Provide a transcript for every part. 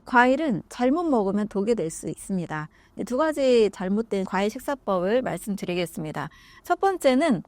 과일은 잘못 먹으면 독이 될 수 있습니다. 두 가지 잘못된 과일 식사법을 말씀드리겠습니다. 첫 번째는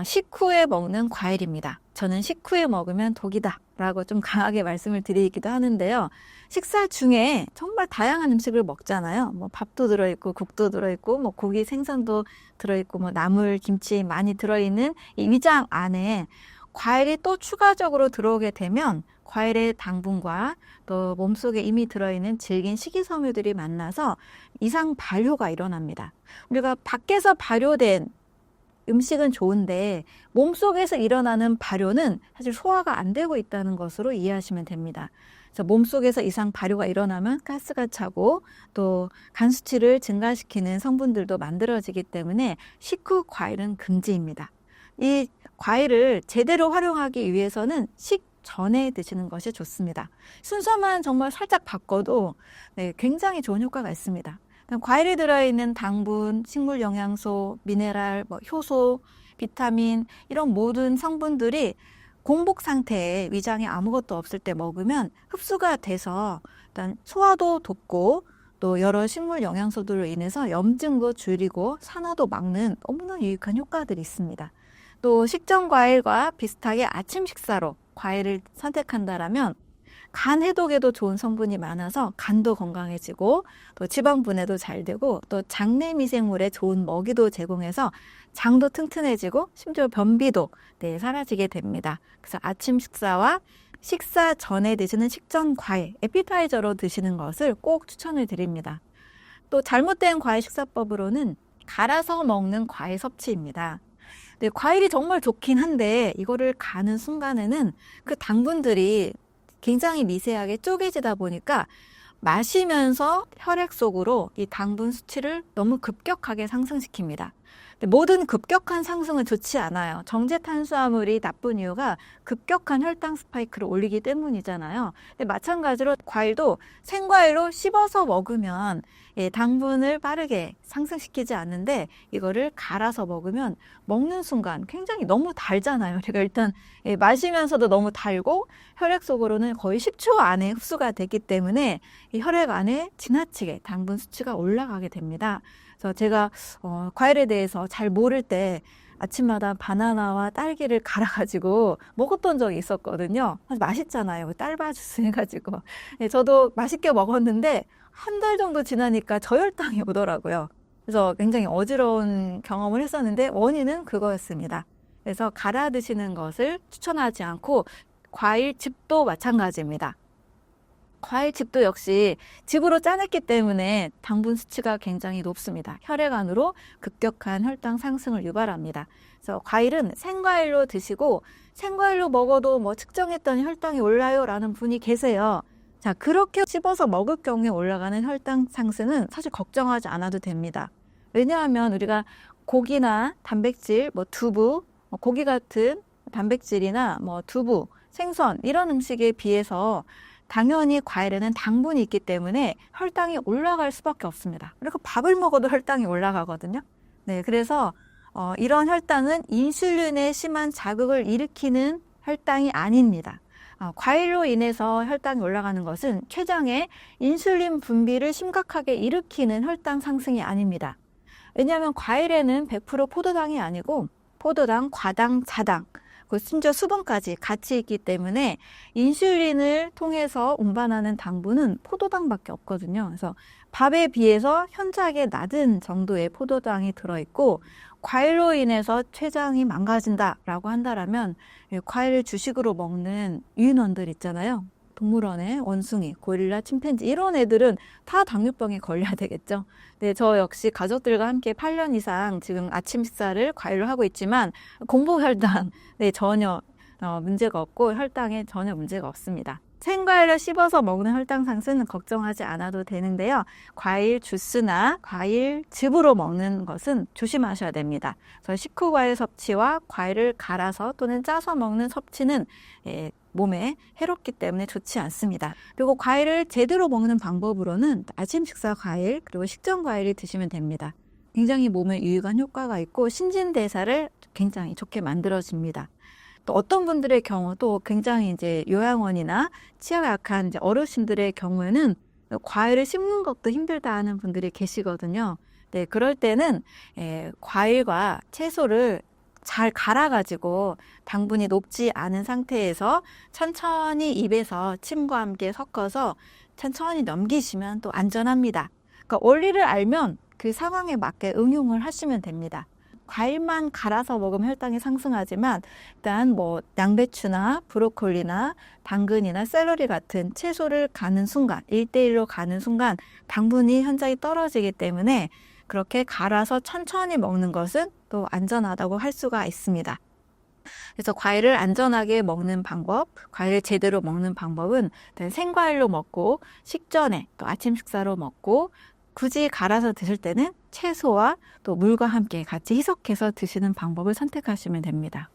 식후에 먹는 과일입니다. 저는 식후에 먹으면 독이다 라고 좀 강하게 말씀을 드리기도 하는데요. 식사 중에 정말 다양한 음식을 먹잖아요. 뭐 밥도 들어있고 국도 들어있고 뭐 고기 생선도 들어있고 뭐 나물 김치 많이 들어있는 이 위장 안에 과일이 또 추가적으로 들어오게 되면 과일의 당분과 또 몸속에 이미 들어있는 질긴 식이섬유들이 만나서 이상 발효가 일어납니다. 우리가 밖에서 발효된 음식은 좋은데 몸속에서 일어나는 발효는 사실 소화가 안 되고 있다는 것으로 이해하시면 됩니다. 그래서 몸속에서 이상 발효가 일어나면 가스가 차고 또 간 수치를 증가시키는 성분들도 만들어지기 때문에 식후 과일은 금지입니다. 이 과일을 제대로 활용하기 위해서는 식전에 드시는 것이 좋습니다. 순서만 정말 살짝 바꿔도 굉장히 좋은 효과가 있습니다. 과일에 들어있는 당분, 식물 영양소, 미네랄, 효소, 비타민 이런 모든 성분들이 공복 상태에 위장에 아무것도 없을 때 먹으면 흡수가 돼서 일단 소화도 돕고 또 여러 식물 영양소들로 인해서 염증도 줄이고 산화도 막는 너무나 유익한 효과들이 있습니다. 또 식전 과일과 비슷하게 아침 식사로 과일을 선택한다라면 간 해독에도 좋은 성분이 많아서 간도 건강해지고 또 지방 분해도 잘 되고 또 장내 미생물에 좋은 먹이도 제공해서 장도 튼튼해지고 심지어 변비도 사라지게 됩니다. 그래서 아침 식사와 식사 전에 드시는 식전 과일, 에피타이저로 드시는 것을 꼭 추천을 드립니다. 또 잘못된 과일 식사법으로는 갈아서 먹는 과일 섭취입니다. 과일이 정말 좋긴 한데 이거를 가는 순간에는 그 당분들이 굉장히 미세하게 쪼개지다 보니까 마시면서 혈액 속으로 이 당분 수치를 너무 급격하게 상승시킵니다. 모든 급격한 상승은 좋지 않아요. 정제 탄수화물이 나쁜 이유가 급격한 혈당 스파이크를 올리기 때문이잖아요. 근데 마찬가지로 과일도 생과일로 씹어서 먹으면 당분을 빠르게 상승시키지 않는데 이거를 갈아서 먹으면 먹는 순간 굉장히 너무 달잖아요. 우리가 일단 마시면서도 너무 달고 혈액 속으로는 거의 10초 안에 흡수가 되기 때문에 이 혈액 안에 지나치게 당분 수치가 올라가게 됩니다. 그래서 제가 과일에 대해서 잘 모를 때 아침마다 바나나와 딸기를 갈아가지고 먹었던 적이 있었거든요. 맛있잖아요. 딸바 주스 해가지고. 저도 맛있게 먹었는데 한 달 정도 지나니까 저혈당이 오더라고요. 그래서 굉장히 어지러운 경험을 했었는데 원인은 그거였습니다. 그래서 갈아 드시는 것을 추천하지 않고 과일즙도 마찬가지입니다. 과일즙도 역시 즙으로 짜냈기 때문에 당분 수치가 굉장히 높습니다. 혈액 안으로 급격한 혈당 상승을 유발합니다. 그래서 과일은 생과일로 드시고 생과일로 먹어도 측정했더니 혈당이 올라요 라는 분이 계세요. 자, 그렇게 씹어서 먹을 경우에 올라가는 혈당 상승은 사실 걱정하지 않아도 됩니다. 왜냐하면 우리가 고기나 단백질, 두부, 고기 같은 단백질이나 두부, 생선 이런 음식에 비해서 당연히 과일에는 당분이 있기 때문에 혈당이 올라갈 수밖에 없습니다. 그리고 밥을 먹어도 혈당이 올라가거든요. 그래서 이런 혈당은 인슐린에 심한 자극을 일으키는 혈당이 아닙니다. 과일로 인해서 혈당이 올라가는 것은 췌장에 인슐린 분비를 심각하게 일으키는 혈당 상승이 아닙니다. 왜냐하면 과일에는 100% 포도당이 아니고 포도당, 과당, 자당, 심지어 수분까지 같이 있기 때문에 인슐린을 통해서 운반하는 당분은 포도당밖에 없거든요. 그래서 밥에 비해서 현저하게 낮은 정도의 포도당이 들어있고 과일로 인해서 췌장이 망가진다라고 한다면 과일을 주식으로 먹는 유인원들 있잖아요. 동물원의 원숭이, 고릴라, 침팬지 이런 애들은 다 당뇨병에 걸려야 되겠죠. 저 역시 가족들과 함께 8년 이상 지금 아침 식사를 과일로 하고 있지만 공복 혈당 전혀 문제가 없고 혈당에 전혀 문제가 없습니다. 생과일을 씹어서 먹는 혈당 상승은 걱정하지 않아도 되는데요. 과일 주스나 과일 즙으로 먹는 것은 조심하셔야 됩니다. 그래서 식후 과일 섭취와 과일을 갈아서 또는 짜서 먹는 섭취는 몸에 해롭기 때문에 좋지 않습니다. 그리고 과일을 제대로 먹는 방법으로는 아침 식사 과일 그리고 식전 과일을 드시면 됩니다. 굉장히 몸에 유익한 효과가 있고 신진대사를 굉장히 좋게 만들어줍니다. 또 어떤 분들의 경우도 굉장히 요양원이나 치아가 약한 어르신들의 경우에는 과일을 씹는 것도 힘들다 하는 분들이 계시거든요. 네, 그럴 때는 과일과 채소를 잘 갈아가지고 당분이 높지 않은 상태에서 천천히 입에서 침과 함께 섞어서 천천히 넘기시면 또 안전합니다. 그러니까 원리를 알면 그 상황에 맞게 응용을 하시면 됩니다. 과일만 갈아서 먹으면 혈당이 상승하지만 일단 뭐 양배추나 브로콜리나 당근이나 샐러리 같은 채소를 가는 순간 1대1로 가는 순간 당분이 현저히 떨어지기 때문에 그렇게 갈아서 천천히 먹는 것은 또 안전하다고 할 수가 있습니다. 그래서 과일을 안전하게 먹는 방법, 과일을 제대로 먹는 방법은 일단 생과일로 먹고 식전에 또 아침 식사로 먹고 굳이 갈아서 드실 때는 채소와 또 물과 함께 같이 희석해서 드시는 방법을 선택하시면 됩니다.